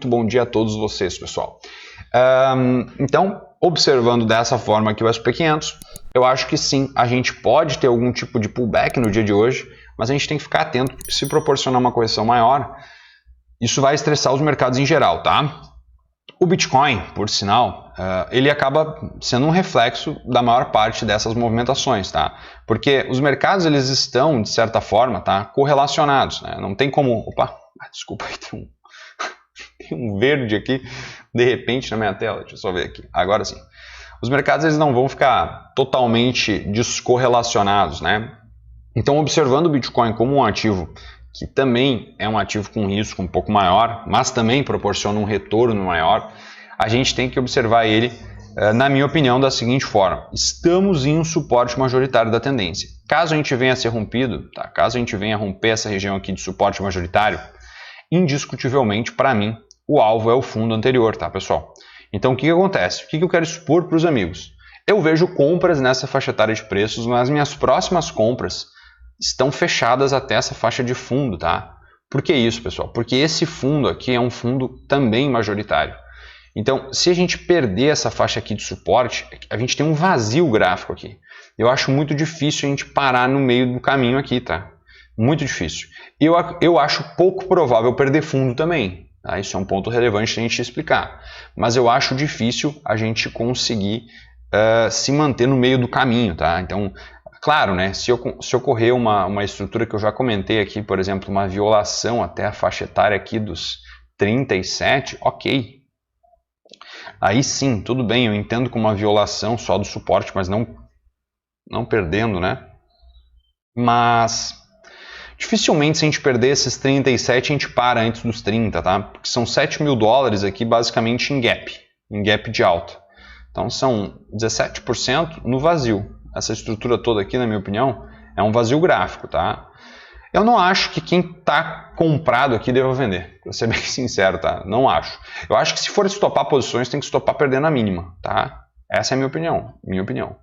muito bom dia a todos vocês, pessoal. Então, observando dessa forma aqui o SP500, eu acho que sim, a gente pode ter algum tipo de pullback no dia de hoje, mas a gente tem que ficar atento, porque se proporcionar uma correção maior, isso vai estressar os mercados em geral, tá? O Bitcoin, por sinal, ele acaba sendo um reflexo da maior parte dessas movimentações, tá? Porque os mercados, eles estão, de certa forma, tá, correlacionados, né? Não tem como... Opa, desculpa, tem um verde aqui, de repente, na minha tela. Deixa eu só ver aqui. Agora sim. Os mercados, eles não vão ficar totalmente descorrelacionados, né? Então, observando o Bitcoin como um ativo que também é um ativo com risco um pouco maior, mas também proporciona um retorno maior, a gente tem que observar ele, na minha opinião, da seguinte forma. Estamos em um suporte majoritário da tendência. Caso a gente venha a ser rompido, tá? Caso a gente venha a romper essa região aqui de suporte majoritário, indiscutivelmente, para mim, o alvo é o fundo anterior, tá, pessoal? Então, o que acontece? O que eu quero expor para os amigos? Eu vejo compras nessa faixa etária de preços, mas minhas próximas compras estão fechadas até essa faixa de fundo, tá? Por que isso, pessoal? Porque esse fundo aqui é um fundo também majoritário. Então, se a gente perder essa faixa aqui de suporte, a gente tem um vazio gráfico aqui. Eu acho muito difícil a gente parar no meio do caminho aqui, tá? Muito difícil. Eu acho pouco provável perder fundo também, tá? Isso é um ponto relevante a gente explicar. Mas eu acho difícil a gente conseguir se manter no meio do caminho, tá? Então, claro, né, se ocorrer uma estrutura que eu já comentei aqui, por exemplo, uma violação até a faixa etária aqui dos 37, ok. Aí sim, tudo bem, eu entendo como uma violação só do suporte, mas não perdendo, né? Mas dificilmente se a gente perder esses 37, a gente para antes dos 30, tá? Porque são 7 mil dólares aqui basicamente em gap de alta. Então são 17% no vazio. Essa estrutura toda aqui, na minha opinião, é um vazio gráfico, tá? Eu não acho que quem está comprado aqui deva vender, para ser bem sincero, tá? Não acho. Eu acho que se for estopar posições, tem que estopar perdendo a mínima, tá? Essa é a minha opinião.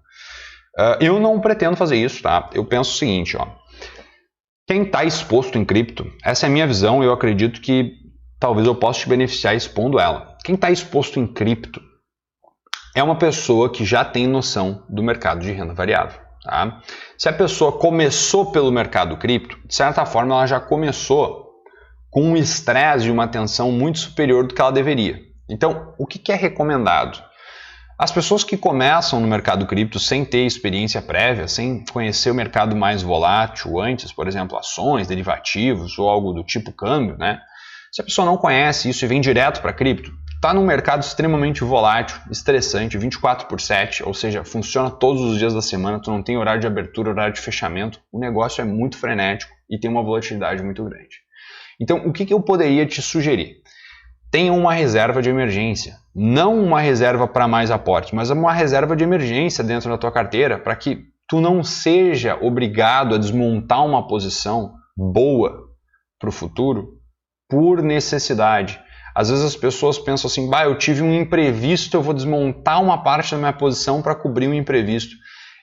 Eu não pretendo fazer isso, tá? Eu penso o seguinte, ó. Quem está exposto em cripto, essa é a minha visão e eu acredito que talvez eu possa te beneficiar expondo ela. Quem está exposto em cripto é uma pessoa que já tem noção do mercado de renda variável. Tá? Se a pessoa começou pelo mercado cripto, de certa forma ela já começou com um estresse e uma tensão muito superior do que ela deveria. Então, o que é recomendado? As pessoas que começam no mercado cripto sem ter experiência prévia, sem conhecer o mercado mais volátil antes, por exemplo, ações, derivativos ou algo do tipo câmbio, né? Se a pessoa não conhece isso e vem direto para cripto, está num mercado extremamente volátil, estressante, 24/7, ou seja, funciona todos os dias da semana, tu não tem horário de abertura, horário de fechamento, o negócio é muito frenético e tem uma volatilidade muito grande. Então, o que eu poderia te sugerir? Tenha uma reserva de emergência, não uma reserva para mais aporte, mas uma reserva de emergência dentro da tua carteira para que tu não seja obrigado a desmontar uma posição boa para o futuro por necessidade. Às vezes as pessoas pensam assim, eu tive um imprevisto, eu vou desmontar uma parte da minha posição para cobrir um imprevisto.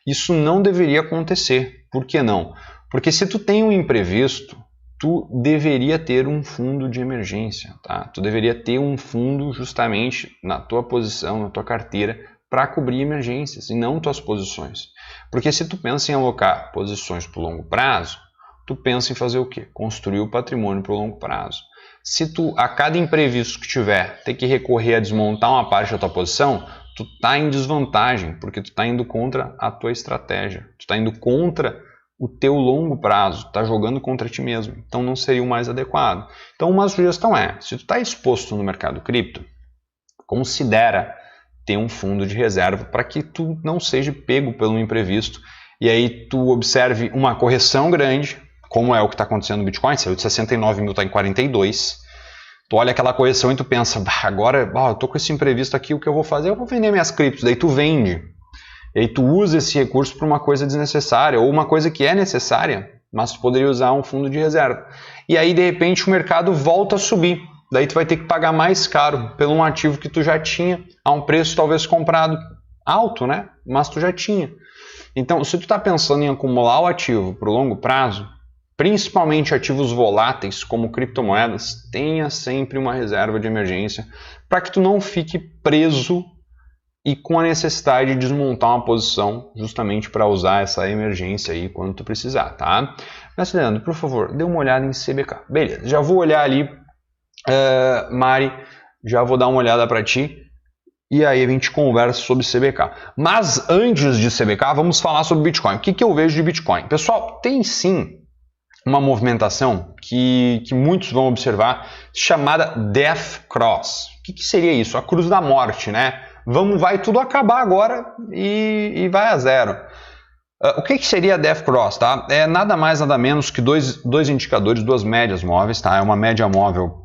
Isso não deveria acontecer. Por que não? Porque se tu tem um imprevisto, tu deveria ter um fundo de emergência, tá? Tu deveria ter um fundo justamente na tua posição, na tua carteira, para cobrir emergências e não tuas posições. Porque se tu pensa em alocar posições para o longo prazo, tu pensa em fazer o quê? Construir o patrimônio para o longo prazo. Se tu, a cada imprevisto que tiver, ter que recorrer a desmontar uma parte da tua posição, tu está em desvantagem, porque tu está indo contra a tua estratégia. Tu está indo contra o teu longo prazo, tu está jogando contra ti mesmo. Então não seria o mais adequado. Então uma sugestão é, se tu está exposto no mercado cripto, considera ter um fundo de reserva para que tu não seja pego pelo imprevisto e aí tu observe uma correção grande, como é o que está acontecendo no Bitcoin, saiu de 69 mil, está em 42. Tu olha aquela correção e tu pensa, agora eu tô com esse imprevisto aqui, o que eu vou fazer? Eu vou vender minhas criptos. Daí tu vende. E aí tu usa esse recurso para uma coisa desnecessária, ou uma coisa que é necessária, mas tu poderia usar um fundo de reserva. E aí, de repente, o mercado volta a subir. Daí tu vai ter que pagar mais caro pelo um ativo que tu já tinha, a um preço talvez comprado alto, né? Mas tu já tinha. Então, se tu está pensando em acumular o ativo para o longo prazo, principalmente ativos voláteis como criptomoedas, tenha sempre uma reserva de emergência para que tu não fique preso e com a necessidade de desmontar uma posição justamente para usar essa emergência aí quando tu precisar, tá? Mas, Leandro, por favor, dê uma olhada em CBK. Beleza, já vou olhar ali, Mari, já vou dar uma olhada para ti e aí a gente conversa sobre CBK. Mas antes de CBK, vamos falar sobre Bitcoin. O que eu vejo de Bitcoin? Pessoal, tem sim uma movimentação que muitos vão observar chamada Death Cross. O que seria isso? A cruz da morte, né? Vai tudo acabar agora e vai a zero. O que seria a Death Cross? Tá? É nada mais, nada menos que dois indicadores, duas médias móveis. Tá? É uma média móvel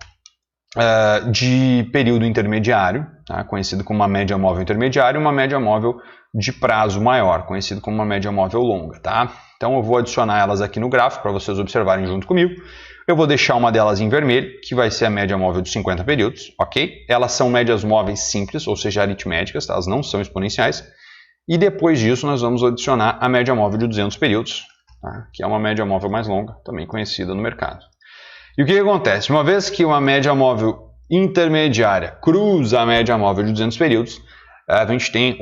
de período intermediário, tá? Conhecido como uma média móvel intermediária, e uma média móvel de prazo maior, conhecido como uma média móvel longa. Tá? Então eu vou adicionar elas aqui no gráfico para vocês observarem junto comigo. Eu vou deixar uma delas em vermelho, que vai ser a média móvel de 50 períodos, ok? Elas são médias móveis simples, ou seja, aritméticas, tá? Elas não são exponenciais. E depois disso nós vamos adicionar a média móvel de 200 períodos, tá? Que é uma média móvel mais longa, também conhecida no mercado. E o que acontece? Uma vez que uma média móvel intermediária cruza a média móvel de 200 períodos, a gente tem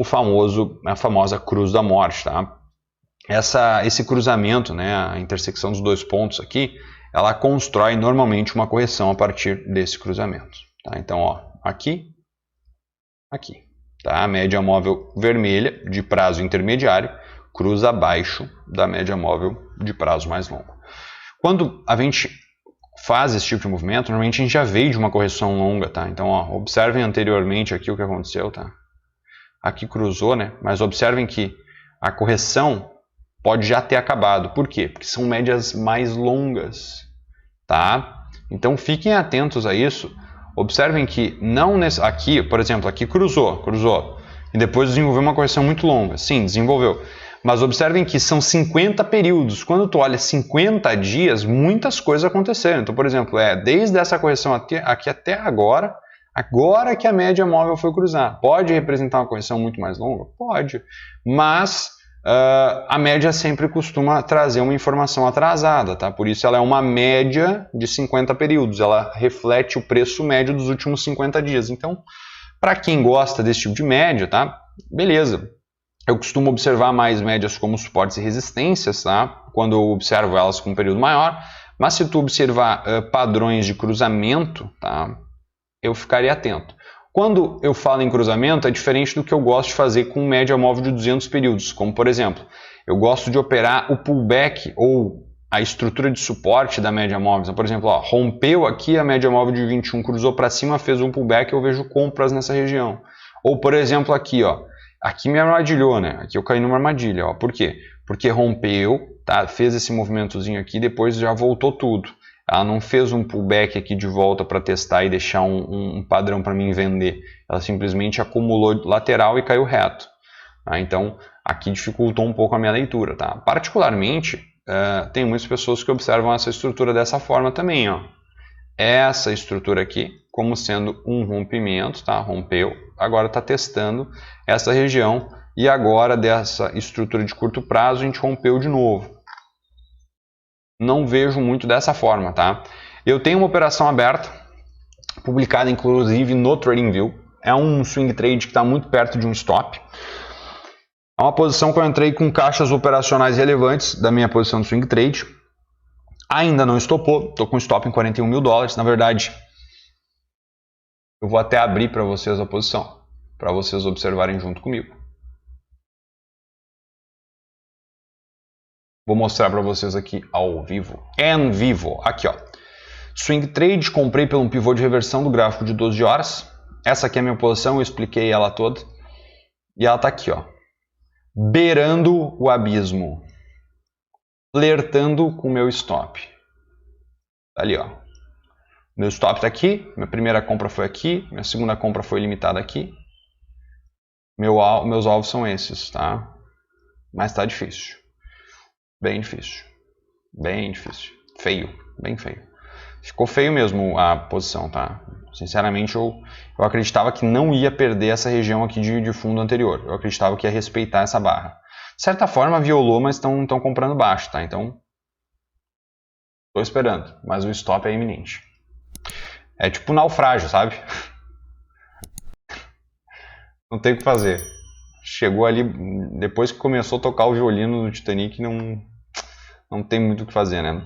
a famosa cruz da morte, tá? Esse cruzamento, né, a intersecção dos dois pontos aqui, ela constrói normalmente uma correção a partir desse cruzamento. Tá? Então, ó, aqui. Tá? A média móvel vermelha de prazo intermediário cruza abaixo da média móvel de prazo mais longo. Quando a gente faz esse tipo de movimento, normalmente a gente já veio de uma correção longa. Tá? Então, ó, observem anteriormente aqui o que aconteceu. Tá? Aqui cruzou, né? Mas observem que a correção pode já ter acabado. Por quê? Porque são médias mais longas, tá? Então fiquem atentos a isso. Observem que não aqui, por exemplo, aqui cruzou e depois desenvolveu uma correção muito longa. Sim, desenvolveu. Mas observem que são 50 períodos. Quando tu olha 50 dias, muitas coisas aconteceram. Então, por exemplo, desde essa correção aqui até agora que a média móvel foi cruzar. Pode representar uma correção muito mais longa? Pode. Mas a média sempre costuma trazer uma informação atrasada, tá? Por isso ela é uma média de 50 períodos, ela reflete o preço médio dos últimos 50 dias. Então, para quem gosta desse tipo de média, tá? Beleza. Eu costumo observar mais médias como suportes e resistências, tá? Quando eu observo elas com um período maior, mas se tu observar padrões de cruzamento, tá? Eu ficaria atento. Quando eu falo em cruzamento, é diferente do que eu gosto de fazer com média móvel de 200 períodos. Como, por exemplo, eu gosto de operar o pullback ou a estrutura de suporte da média móvel. Então, por exemplo, ó, rompeu aqui a média móvel de 21, cruzou para cima, fez um pullback, eu vejo compras nessa região. Ou, por exemplo, aqui, ó, aqui me armadilhou, né? Aqui eu caí numa armadilha. Ó. Por quê? Porque rompeu, tá? Fez esse movimentozinho aqui, depois já voltou tudo. Ela não fez um pullback aqui de volta para testar e deixar um padrão para mim vender. Ela simplesmente acumulou lateral e caiu reto. Tá? Então, aqui dificultou um pouco a minha leitura. Tá? Particularmente, tem muitas pessoas que observam essa estrutura dessa forma também. Ó. Essa estrutura aqui como sendo um rompimento. Tá? Rompeu, agora está testando essa região. E agora, dessa estrutura de curto prazo, a gente rompeu de novo. Não vejo muito dessa forma, tá? Eu tenho uma operação aberta, publicada inclusive no TradingView. É um swing trade que está muito perto de um stop. É uma posição que eu entrei com caixas operacionais relevantes da minha posição de swing trade. Ainda não estopou, estou com stop em 41 mil dólares. Na verdade, eu vou até abrir para vocês a posição, para vocês observarem junto comigo. Vou mostrar para vocês aqui ao vivo. Em vivo. Aqui, ó. Swing trade, comprei pelo um pivô de reversão do gráfico de 12 horas. Essa aqui é a minha posição, eu expliquei ela toda. E ela está aqui, ó. Beirando o abismo. Flertando com o meu stop. Tá ali, ó. Meu stop está aqui. Minha primeira compra foi aqui. Minha segunda compra foi limitada aqui. Meus alvos são esses, tá? Mas tá difícil. Bem difícil. Bem difícil. Feio. Bem feio. Ficou feio mesmo a posição, tá? Sinceramente, eu acreditava que não ia perder essa região aqui de fundo anterior. Eu acreditava que ia respeitar essa barra. De certa forma, violou, mas estão comprando baixo, tá? Então, Tô esperando, mas o stop é iminente. É tipo naufrágio, sabe? Não tem o que fazer. Chegou ali, depois que começou a tocar o violino no Titanic, não tem muito o que fazer, né?